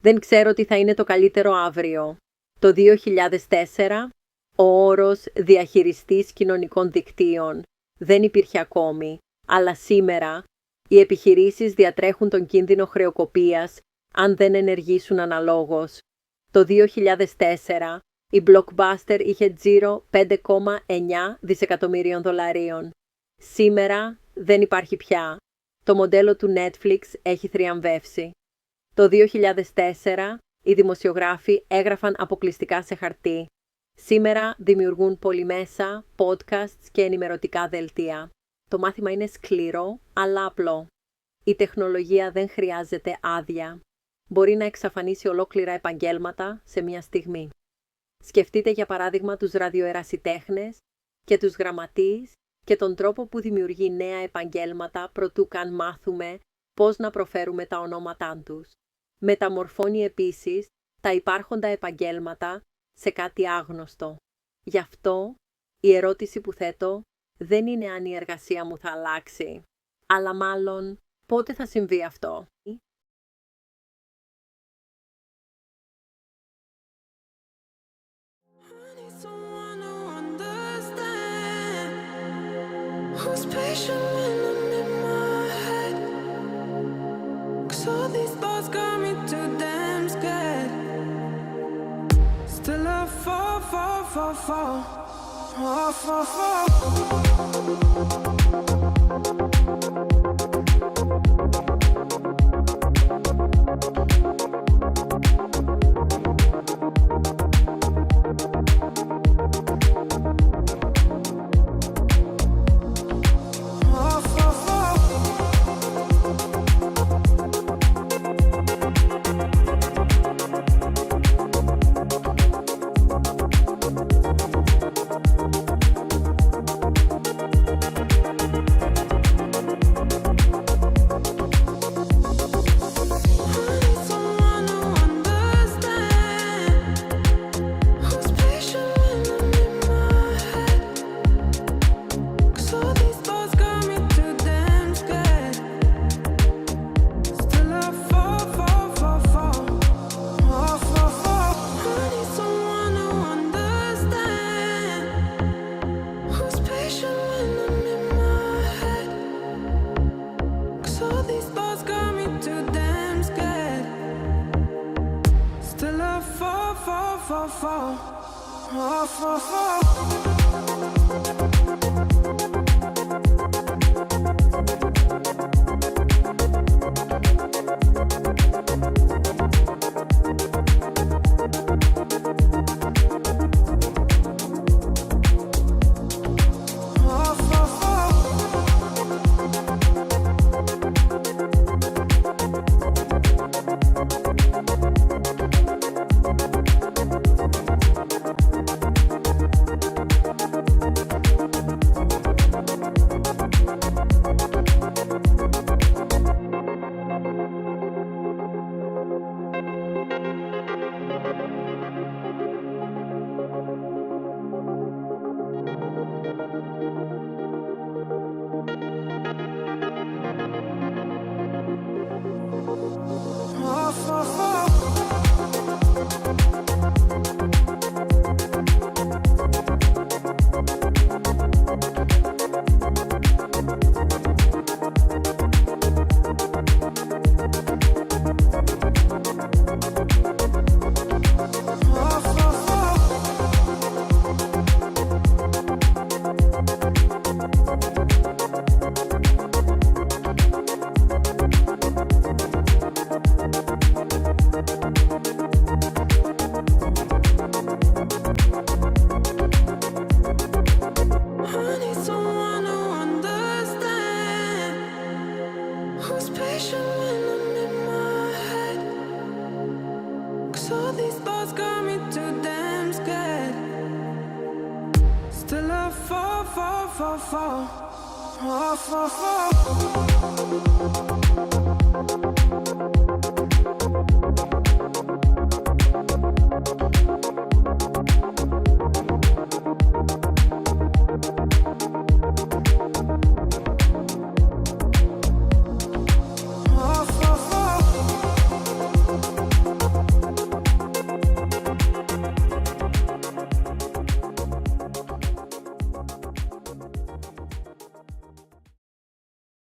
Δεν ξέρω τι θα είναι το καλύτερο αύριο. Το 2004, ο όρος Διαχειριστής Κοινωνικών Δικτύων δεν υπήρχε ακόμη, αλλά σήμερα οι επιχειρήσεις διατρέχουν τον κίνδυνο χρεοκοπίας αν δεν ενεργήσουν αναλόγως. Το 2004, η Blockbuster είχε τζίρο 5,9 δισεκατομμυρίων δολαρίων. Σήμερα δεν υπάρχει πια. Το μοντέλο του Netflix έχει θριαμβεύσει. Το 2004, οι δημοσιογράφοι έγραφαν αποκλειστικά σε χαρτί. Σήμερα δημιουργούν πολυμέσα, podcasts και ενημερωτικά δελτία. Το μάθημα είναι σκληρό, αλλά απλό. Η τεχνολογία δεν χρειάζεται άδεια. Μπορεί να εξαφανίσει ολόκληρα επαγγέλματα σε μια στιγμή. Σκεφτείτε για παράδειγμα τους ραδιοερασιτέχνες και τους γραμματείς και τον τρόπο που δημιουργεί νέα επαγγέλματα προτού καν μάθουμε πώς να προφέρουμε τα ονόματά τους. Μεταμορφώνει επίσης τα υπάρχοντα επαγγέλματα σε κάτι άγνωστο. Γι' αυτό η ερώτηση που θέτω δεν είναι αν η εργασία μου θα αλλάξει, αλλά μάλλον πότε θα συμβεί αυτό. Who's patient when I'm in my head? 'Cause all these thoughts got me too damn scared. Still I fall, fall, fall, fall, fall, fall, fall. fall, fall, fall, fall.